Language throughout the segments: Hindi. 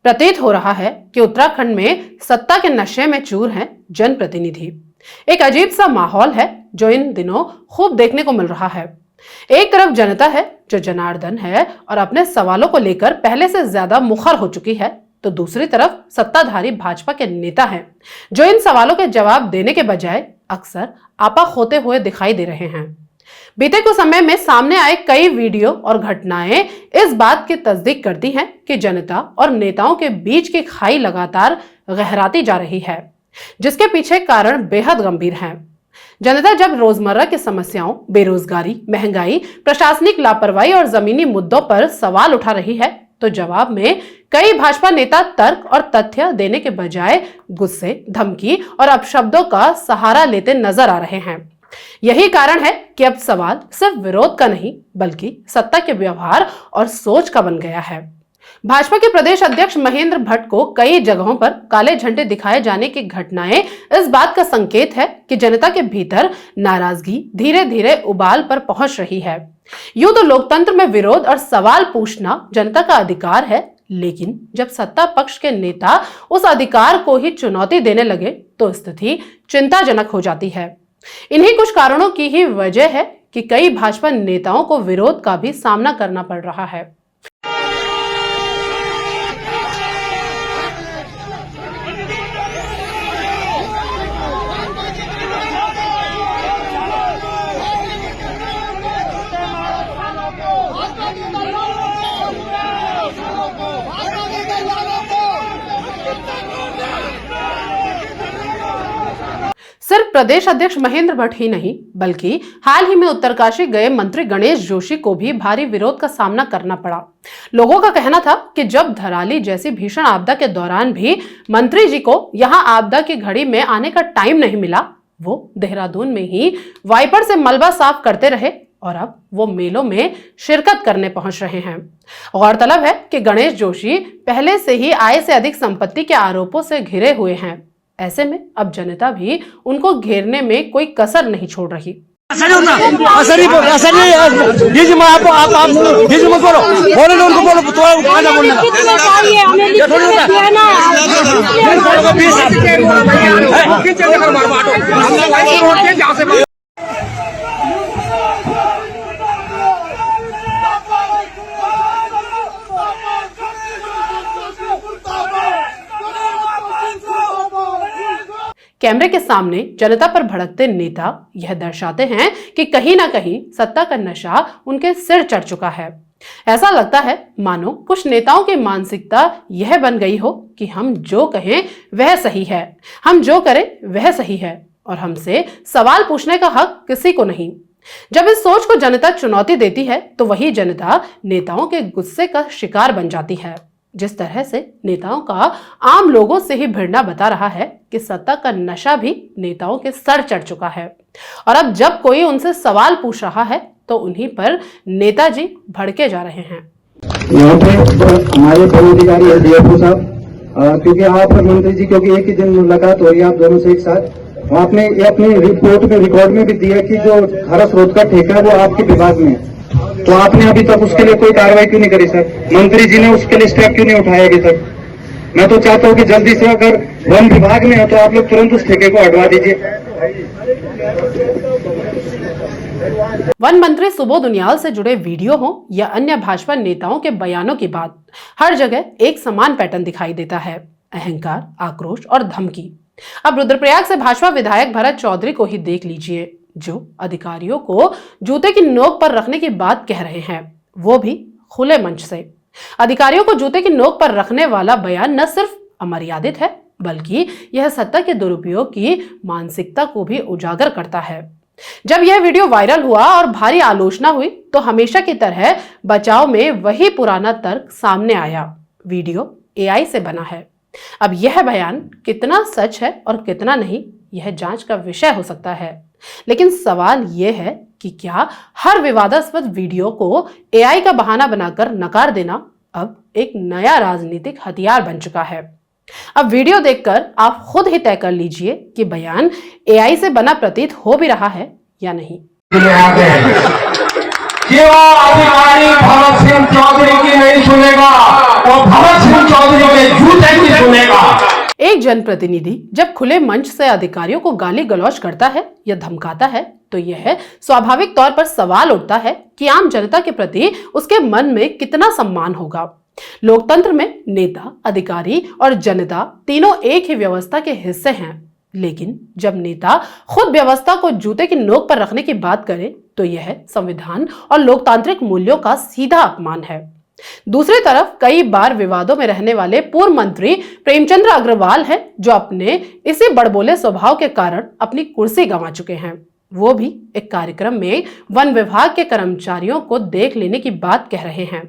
प्रतीत हो रहा है कि उत्तराखंड में सत्ता के नशे में चूर हैं जनप्रतिनिधि। एक अजीब सा माहौल है जो इन दिनों खूब देखने को मिल रहा है। एक तरफ जनता है जो जनार्दन है और अपने सवालों को लेकर पहले से ज्यादा मुखर हो चुकी है, तो दूसरी तरफ सत्ताधारी भाजपा के नेता हैं जो इन सवालों के जवाब देने के बजाय अक्सर आपा खोते हुए दिखाई दे रहे हैं। बीते कुछ समय में सामने आए कई वीडियो और घटनाएं इस बात की तस्दीक करती हैं कि जनता और नेताओं के बीच की खाई लगातार गहराती जा रही है, जिसके पीछे कारण बेहद गंभीर हैं। जनता जब रोजमर्रा की समस्याओं, बेरोजगारी, महंगाई, प्रशासनिक लापरवाही और जमीनी मुद्दों पर सवाल उठा रही है, तो जवाब में कई भाजपा नेता तर्क और तथ्य देने के बजाय गुस्से, धमकी और अपशब्दों का सहारा लेते नजर आ रहे हैं। यही कारण है कि अब सवाल सिर्फ विरोध का नहीं बल्कि सत्ता के व्यवहार और सोच का बन गया है। भाजपा के प्रदेश अध्यक्ष महेंद्र भट्ट को कई जगहों पर काले झंडे दिखाए जाने की घटनाएं इस बात का संकेत है कि जनता के भीतर नाराजगी धीरे धीरे उबाल पर पहुंच रही है। यूं तो लोकतंत्र में विरोध और सवाल पूछना जनता का अधिकार है, लेकिन जब सत्ता पक्ष के नेता उस अधिकार को ही चुनौती देने लगे तो स्थिति चिंताजनक हो जाती है। इन्हीं कुछ कारणों की ही वजह है कि कई भाजपा नेताओं को विरोध का भी सामना करना पड़ रहा है। सिर्फ प्रदेश अध्यक्ष महेंद्र भट्ट ही नहीं बल्कि हाल ही में उत्तरकाशी गए मंत्री गणेश जोशी को भी भारी विरोध का सामना करना पड़ा। लोगों का कहना था कि जब धराली जैसी भीषण आपदा के दौरान भी मंत्री जी को यहां आपदा की घड़ी में आने का टाइम नहीं मिला, वो देहरादून में ही वाइपर से मलबा साफ करते रहे और अब वो मेलों में शिरकत करने पहुंच रहे हैं। गौरतलब है कि गणेश जोशी पहले से ही आय से अधिक संपत्ति के आरोपों से घिरे हुए हैं। ऐसे में अब जनता भी उनको घेरने में कोई कसर नहीं छोड़ रही। कैमरे के सामने जनता पर भड़कते नेता यह दर्शाते हैं कि कहीं ना कहीं सत्ता का नशा उनके सिर चढ़ चुका है। ऐसा लगता है मानो कुछ नेताओं की मानसिकता यह बन गई हो कि हम जो कहें वह सही है, हम जो करें वह सही है और हमसे सवाल पूछने का हक किसी को नहीं। जब इस सोच को जनता चुनौती देती है तो वही जनता नेताओं के गुस्से का शिकार बन जाती है। जिस तरह से नेताओं का आम लोगों से ही भिड़ना बता रहा है कि सत्ता का नशा भी नेताओं के सर चढ़ चुका है और अब जब कोई उनसे सवाल पूछ रहा है तो उन्हीं पर नेताजी भड़के जा रहे हैं। यहाँ पे हमारे पदाधिकारी है डीएफओ साहब, क्योंकि आप और मंत्री जी क्योंकि एक ही दिन मुलाकात हो रही है आप दोनों से एक साथ, आपने ये अपनी रिपोर्ट में रिकॉर्ड में भी दिया कि जो खारा स्रोत का ठेका है वो आपके विभाग में है, तो आपने अभी तक उसके लिए कोई कार्रवाई क्यों नहीं करी सर? मंत्री जी ने उसके लिए स्टेप क्यों नहीं उठाया अभी तक? मैं तो चाहता हूं कि जल्दी से अगर वन विभाग में है तो आप लोग तुरंत उस ठेके को हटवा दीजिए। वन मंत्री सुबोध उनियाल से जुड़े वीडियो हो या अन्य भाजपा नेताओं के बयानों की बात, हर जगह एक समान पैटर्न दिखाई देता है, अहंकार, आक्रोश और धमकी। अब रुद्रप्रयाग से भाजपा विधायक भरत चौधरी को ही देख लीजिए, जो अधिकारियों को जूते की नोक पर रखने की बात कह रहे हैं, वो भी खुले मंच से। अधिकारियों को जूते की नोक पर रखने वाला बयान न सिर्फ अमर्यादित है बल्कि यह सत्ता के दुरुपयोग की मानसिकता को भी उजागर करता है। जब यह वीडियो वायरल हुआ और भारी आलोचना हुई तो हमेशा की तरह बचाव में वही पुराना तर्क सामने आया, वीडियो एआई से बना है। अब यह बयान कितना सच है और कितना नहीं, यह जांच का विषय हो सकता है, लेकिन सवाल यह है कि क्या हर विवादास्पद वीडियो को एआई का बहाना बनाकर नकार देना अब एक नया राजनीतिक हथियार बन चुका है। अब वीडियो देखकर आप खुद ही तय कर लीजिए कि बयान एआई से बना प्रतीत हो भी रहा है या नहीं। भरत सिंह चौधरी की नहीं सुनेगा, वो भरत सिंह चौधरी के एक जनप्रतिनिधि जब खुले मंच से अधिकारियों को गाली गलौज करता है या धमकाता है तो यह स्वाभाविक तौर पर सवाल उठता है कि आम जनता के प्रति उसके मन में कितना सम्मान होगा। लोकतंत्र में नेता, अधिकारी और जनता तीनों एक ही व्यवस्था के हिस्से हैं, लेकिन जब नेता खुद व्यवस्था को जूते की नोक पर रखने की बात करे तो यह संविधान और लोकतांत्रिक मूल्यों का सीधा अपमान है। दूसरी तरफ कई बार विवादों में रहने वाले पूर्व मंत्री प्रेमचंद्र अग्रवाल हैं, जो अपने इसी बड़बोले स्वभाव के कारण अपनी कुर्सी गंवा चुके हैं। वो भी एक कार्यक्रम में वन विभाग के कर्मचारियों को देख लेने की बात कह रहे हैं।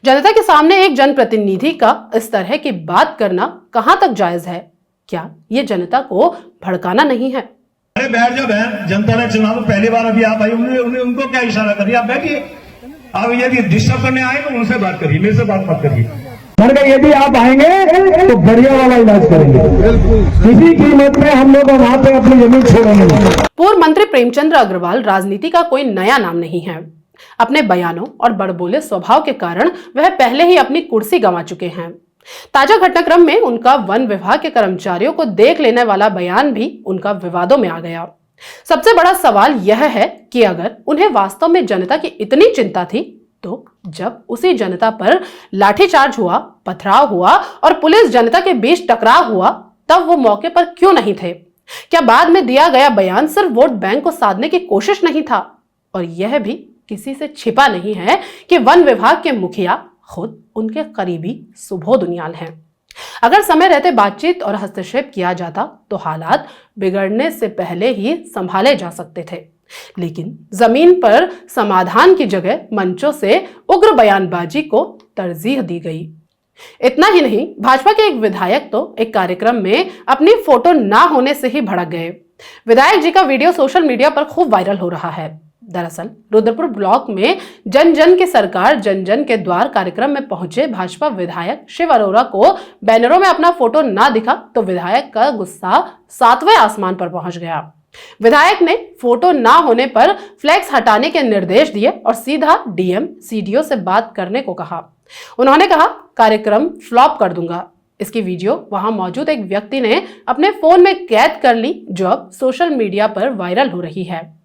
जनता के सामने एक जनप्रतिनिधि का इस तरह की बात करना कहां तक जायज है? क्या ये जनता को भड़काना नहीं है? अरे बैठ जाओ बहन, जनता ने चुना तो पहली बार अभी आप आई, उनको क्या इशारा करिए, आप बैठिए। अब यदि डिस्टर्ब करने आए तो उनसे बात करिए, मेरे से बात मत करिए। मैंने कहा यदि आप आएंगे तो बढ़िया वाला इलाज करेंगे, किसी कीमत में हम लोग वहां पे अपनी जमीन छोड़ेंगे। पूर्व मंत्री प्रेमचंद्र अग्रवाल राजनीति का कोई नया नाम नहीं है। अपने बयानों और बड़बोले स्वभाव के कारण वह पहले ही अपनी कुर्सी गंवा चुके हैं। ताजा घटनाक्रम में उनका वन विभाग के कर्मचारियों को देख लेने वाला बयान भी उनका विवादों में आ गया। सबसे बड़ा सवाल यह है कि अगर उन्हें वास्तव में जनता की इतनी चिंता थी तो जब उसी जनता पर लाठीचार्ज हुआ, पथराव हुआ और पुलिस जनता के बीच टकराव हुआ, तब वो मौके पर क्यों नहीं थे? क्या बाद में दिया गया बयान सिर्फ वोट बैंक को साधने की कोशिश नहीं था? और यह भी किसी से छिपा नहीं है कि वन विभाग के मुखिया खुद उनके करीबी सुबोध उनियाल हैं। अगर समय रहते बातचीत और हस्तक्षेप किया जाता तो हालात बिगड़ने से पहले ही संभाले जा सकते थे, लेकिन जमीन पर समाधान की जगह मंचों से उग्र बयानबाजी को तरजीह दी गई। इतना ही नहीं, भाजपा के एक विधायक तो एक कार्यक्रम में अपनी फोटो ना होने से ही भड़क गए। विधायक जी का वीडियो सोशल मीडिया पर खूब वायरल हो रहा है। दरअसल रुद्रपुर ब्लॉक में जन जन की सरकार जन जन के द्वार कार्यक्रम में पहुंचे भाजपा विधायक शिव अरोरा को बैनरों में अपना फोटो ना दिखा तो विधायक का गुस्सा 7वें आसमान पर पहुंच गया। विधायक ने फोटो ना होने पर फ्लैक्स हटाने के निर्देश दिए और सीधा डीएम सीडीओ से बात करने को कहा। उन्होंने कहा, कार्यक्रम फ्लॉप कर दूंगा। इसकी वीडियो वहां मौजूद एक व्यक्ति ने अपने फोन में कैद कर ली, जो अब सोशल मीडिया पर वायरल हो रही है।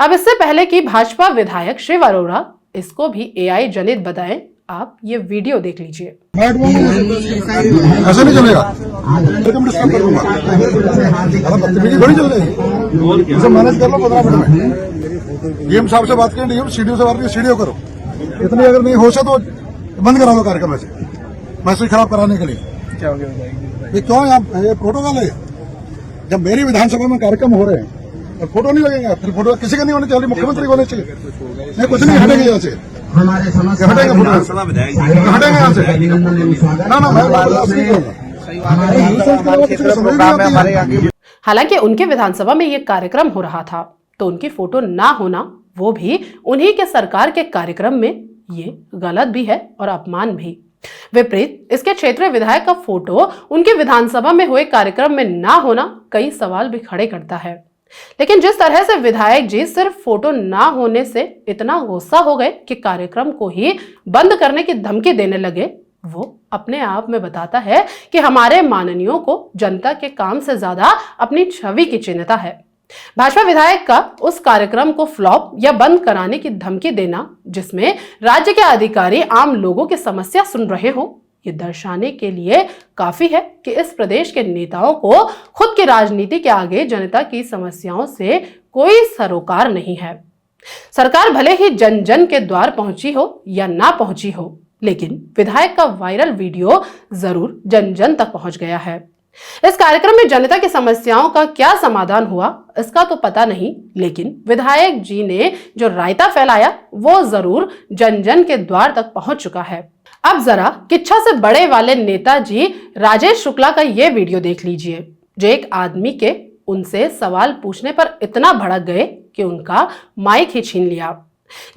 अब इससे पहले कि भाजपा विधायक शिव अरोरा इसको भी एआई जनित बताएं, आप ये वीडियो देख लीजिए। ऐसा नहीं चलेगा, बड़ी चल रही है, मैनेज कर लो 15 मिनट में। डीएम साहब से बात करें, डीएम सीडीओ से बात करें, सीडीओ करो। इतनी अगर नहीं हो सके तो बंद करा लो कार्यक्रम ऐसे मैसेज खराब कराने के लिए। ये क्यों ये प्रोटोकॉल है? जब मेरी विधानसभा में कार्यक्रम हो रहे हैं और फोटो नहीं लगेगा, फिर फोटो किसी का नहीं होने चाहिए, मुख्यमंत्री को होने चाहिए। नहीं, कुछ नहीं, हटेंगे यहाँ से, हटेंगे यहाँ से। ना हालांकि उनके विधानसभा में ये कार्यक्रम हो रहा था तो उनकी फोटो ना होना, वो भी उन्हीं के सरकार के कार्यक्रम में, ये गलत भी है और अपमान भी। विपरीत इसके क्षेत्रीय विधायक का फोटो उनके विधानसभा में हुए कार्यक्रम में ना होना कई सवाल भी खड़े करता है। लेकिन जिस तरह से विधायक जी सिर्फ फोटो ना होने से इतना गुस्सा हो गए कि कार्यक्रम को ही बंद करने की धमकी देने लगे, वो अपने आप में बताता है कि हमारे माननीयों को जनता के काम से ज्यादा अपनी छवि की चिंता है। भाजपा विधायक का उस कार्यक्रम को फ्लॉप या बंद कराने की धमकी देना, जिसमें राज्य के अधिकारी आम लोगों की समस्या सुन रहे हो, ये दर्शाने के लिए काफी है कि इस प्रदेश के नेताओं को खुद की राजनीति के आगे जनता की समस्याओं से कोई सरोकार नहीं है। सरकार भले ही जन जन के द्वार पहुंची हो या ना पहुंची हो, लेकिन विधायक का वायरल वीडियो जरूर जन जन तक पहुंच गया है। इस कार्यक्रम में जनता की समस्याओं का क्या समाधान हुआ इसका तो पता नहीं, लेकिन विधायक जी ने जो रायता फैलाया वो जरूर जन जन के द्वार तक पहुंच चुका है। अब जरा किच्छा से बड़े वाले नेताजी राजेश शुक्ला का ये वीडियो देख लीजिए, जो एक आदमी के उनसे सवाल पूछने पर इतना भड़क गए कि उनका माइक ही छीन लिया।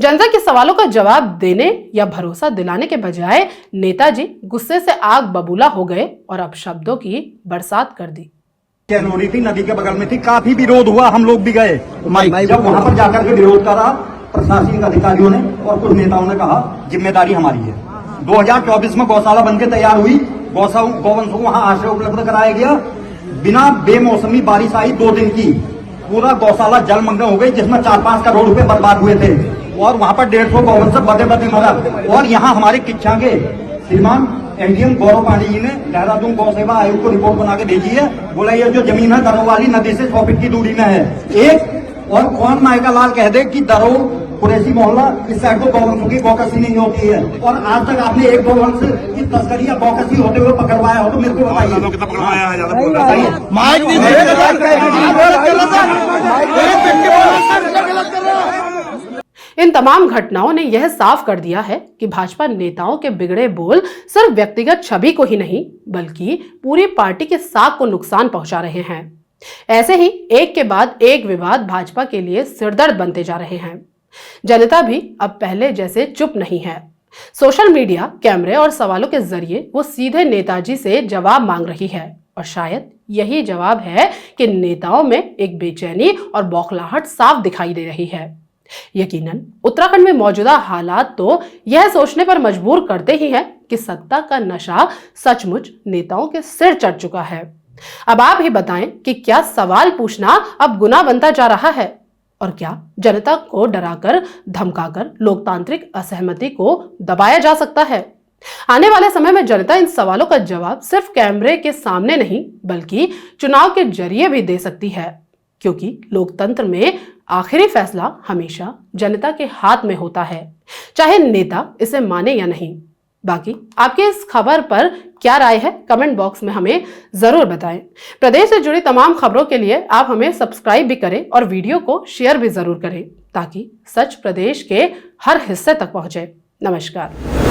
जनता के सवालों का जवाब देने या भरोसा दिलाने के बजाय नेताजी गुस्से से आग बबूला हो गए और अपशब्दों की बरसात कर दी। कैलोरी थी, नदी के बगल में थी, काफी विरोध हुआ, हम लोग भी गए। जब वहां पर जाकर के विरोध करा प्रशासनिक अधिकारियों ने और कुछ नेताओं ने कहा जिम्मेदारी हमारी है। 2024 में गौशाला बनकर तैयार हुई, गौवंशों को वहां आश्रय उपलब्ध कराया गया। बिना बेमौसमी बारिश आई 2 दिन की, पूरा गौशाला जलमग्न हो गई, जिसमें 4-5 करोड़ रुपए बर्बाद हुए थे और वहां पर 150 गौवंश बदे मरा। और यहाँ हमारे किच्छा के श्रीमान एनडीएम गौरव पांडे जी ने देहरादून गौ सेवा आयोग को रिपोर्ट बना के भेजी है। बोला ये जो जमीन है दरो वाली नदी से 100 फीट की दूरी में है। एक और कौन मायका लाल कह दे कि दरो कुरैशी मोहल्ला इस साइड को गौवंशों की गौकसी नहीं होती है, और आज तक आपने एक गौवंश की तस्करी या गौकसी होते हुए पकड़वाया हो तो मेरे को बताइए। इन तमाम घटनाओं ने यह साफ कर दिया है कि भाजपा नेताओं के बिगड़े बोल सिर्फ व्यक्तिगत छवि को ही नहीं बल्कि पूरी पार्टी के साख को नुकसान पहुंचा रहे हैं। ऐसे ही एक के बाद एक विवाद भाजपा के लिए सिरदर्द बनते जा रहे हैं। जनता भी अब पहले जैसे चुप नहीं है। सोशल मीडिया, कैमरे और सवालों के जरिए वो सीधे नेताजी से जवाब मांग रही है, और शायद यही जवाब है कि नेताओं में एक बेचैनी और बौखलाहट साफ दिखाई दे रही है। यकीनन उत्तराखंड में मौजूदा हालात तो यह सोचने पर मजबूर करते ही हैं कि सत्ता का नशा सचमुच नेताओं के सिर चढ़ चुका है। अब आप ही बताएं कि क्या सवाल पूछना अब गुनाह बनता जा रहा है, और क्या जनता को डराकर धमकाकर लोकतांत्रिक असहमति को दबाया जा सकता है? आने वाले समय में जनता इन सवालों का जवाब सिर्फ कैमरे के सामने नहीं बल्कि चुनाव के जरिए भी दे सकती है, क्योंकि लोकतंत्र में आखिरी फैसला हमेशा जनता के हाथ में होता है, चाहे नेता इसे माने या नहीं। बाकी आपके इस खबर पर क्या राय है, कमेंट बॉक्स में हमें जरूर बताएं। प्रदेश से जुड़ी तमाम खबरों के लिए आप हमें सब्सक्राइब भी करें और वीडियो को शेयर भी जरूर करें, ताकि सच प्रदेश के हर हिस्से तक पहुंचे। नमस्कार।